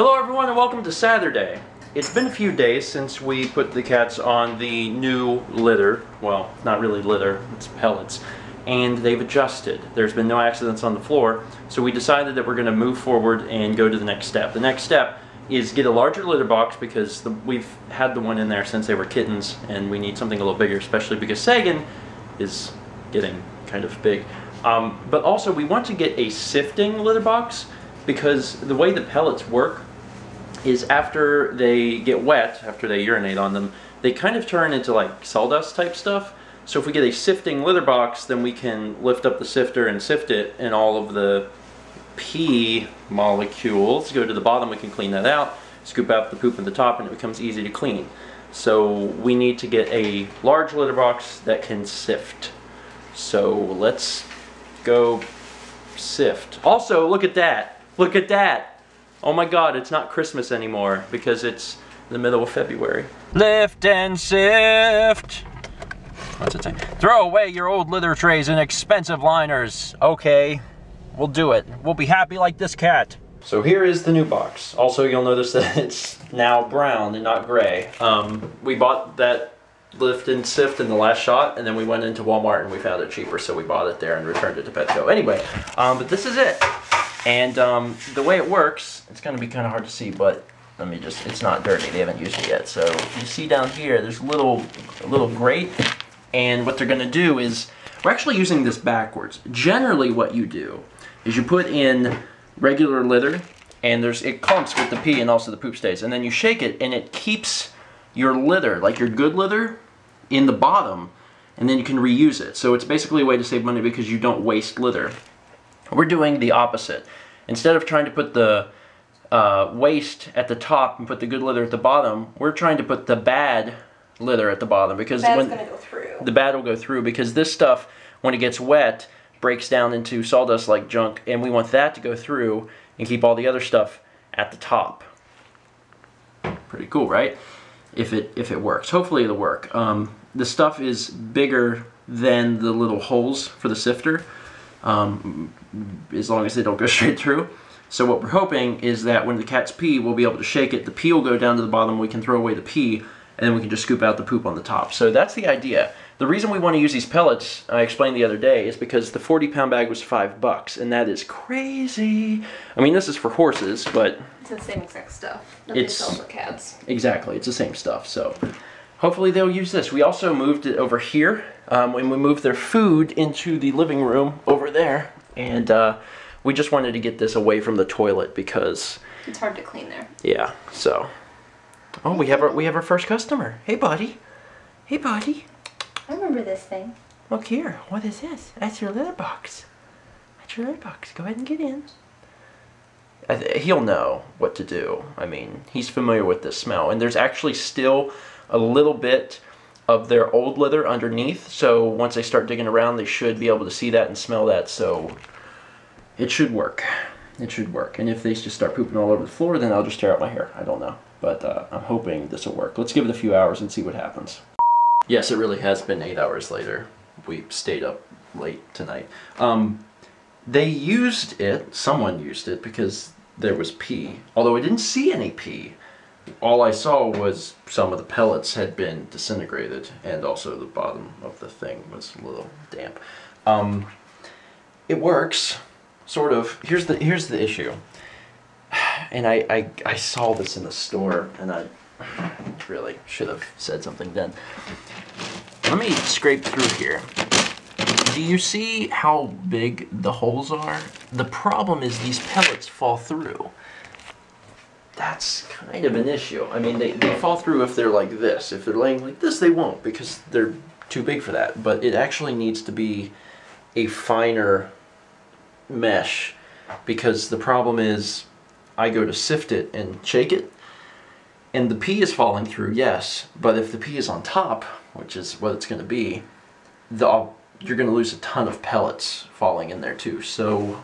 Hello everyone and welcome to Saturday. It's been a few days since we put the cats on the new litter. Well, not really litter, it's pellets. And they've adjusted. There's been no accidents on the floor, so we decided that we're going to move forward and go to the next step. The next step is get a larger litter box because we've had the one in there since they were kittens and we need something a little bigger, especially because Sagan is getting kind of big. But also we want to get a sifting litter box because the way the pellets work is after they get wet, after they urinate on them, they kind of turn into like sawdust type stuff. So if we get a sifting litter box, then we can lift up the sifter and sift it, and all of the pee molecules go to the bottom. We can clean that out, scoop out the poop at the top, and it becomes easy to clean. So we need to get a large litter box that can sift. So let's go sift. Also, look at that. Look at that. Oh my God, it's not Christmas anymore because it's the middle of February. Lift and sift. What's it say? Throw away your old litter trays and expensive liners. Okay, we'll do it. We'll be happy like this cat. So here is the new box. Also, you'll notice that it's now brown and not gray. We bought that lift and sift in the last shot, and then we went into Walmart and we found it cheaper, so we bought it there and returned it to Petco. Anyway, but this is it. And the way it works, it's going to be kind of hard to see, but let me just, it's not dirty. They haven't used it yet. So you see down here, there's a little grate. And what they're going to do is, we're actually using this backwards. Generally what you do is you put in regular litter, and it clumps with the pee and also the poop stays. And then you shake it, and it keeps your litter, like your good litter, in the bottom. And then you can reuse it. So it's basically a way to save money because you don't waste litter. We're doing the opposite. Instead of trying to put the waste at the top and put the good litter at the bottom, we're trying to put the bad litter at the bottom because when gonna go through. The bad will go through because this stuff, when it gets wet, breaks down into sawdust like junk, and we want that to go through and keep all the other stuff at the top. Pretty cool, right? If it works. Hopefully it'll work. The stuff is bigger than the little holes for the sifter. As long as they don't go straight through. So what we're hoping is that when the cats pee, we'll be able to shake it. The pee will go down to the bottom, we can throw away the pee, and then we can just scoop out the poop on the top. So that's the idea. The reason we want to use these pellets, I explained the other day, is because the 40-pound bag was $5, and that is crazy. I mean, this is for horses, but it's the same exact stuff that they sell for cats. Exactly, it's the same stuff. So hopefully they'll use this. We also moved it over here when we moved their food into the living room over there, and we just wanted to get this away from the toilet because it's hard to clean there. Yeah. So, oh, we have our first customer. Hey, buddy. Hey, buddy. I remember this thing. Look here. What is this? That's your litter box. That's your litter box. Go ahead and get in. He'll know what to do. I mean, he's familiar with this smell, and there's actually still a little bit of their old litter underneath, so once they start digging around they should be able to see that and smell that, so it should work. It should work. And if they just start pooping all over the floor, then I'll just tear out my hair. I don't know, but I'm hoping this will work. Let's give it a few hours and see what happens. Yes, it really has been 8 hours later. We stayed up late tonight. They used it, someone used it, because there was pee, although I didn't see any pee. All I saw was some of the pellets had been disintegrated, and also the bottom of the thing was a little damp. It works, sort of. Here's the issue, and I saw this in the store, and I really should have said something then. Let me scrape through here. Do you see how big the holes are? The problem is these pellets fall through. That's kind of an issue. I mean, they fall through if they're like this. If they're laying like this, they won't because they're too big for that. But it actually needs to be a finer mesh because the problem is I go to sift it and shake it, and the pee is falling through, yes, but if the pee is on top, which is what it's going to be, you're going to lose a ton of pellets falling in there too. So,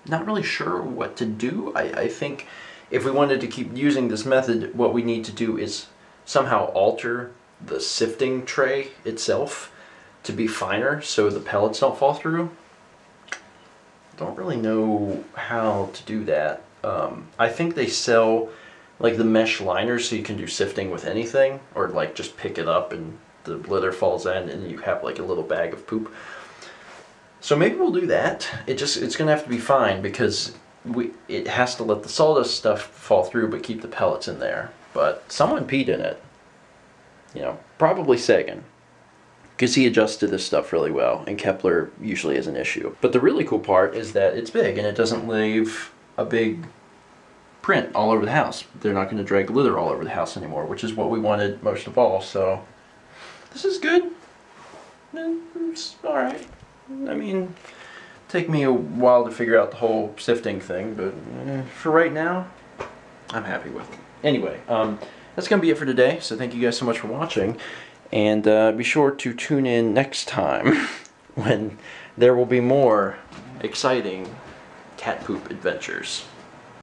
not really sure what to do. I think if we wanted to keep using this method, what we need to do is somehow alter the sifting tray itself to be finer so the pellets don't fall through. Don't really know how to do that. I think they sell like the mesh liners so you can do sifting with anything, or like just pick it up and the litter falls in and you have like a little bag of poop. So maybe we'll do that. It's gonna have to be fine because it has to let the sawdust stuff fall through but keep the pellets in there. But someone peed in it. You know, probably Sagan, because he adjusted this stuff really well, and Kepler usually is an issue. But the really cool part is that it's big and it doesn't leave a big print all over the house. They're not going to drag litter all over the house anymore, which is what we wanted most of all. So this is good. It's all right. I mean, take me a while to figure out the whole sifting thing, but for right now, I'm happy with it. Anyway, that's going to be it for today. So thank you guys so much for watching, and be sure to tune in next time when there will be more exciting cat poop adventures.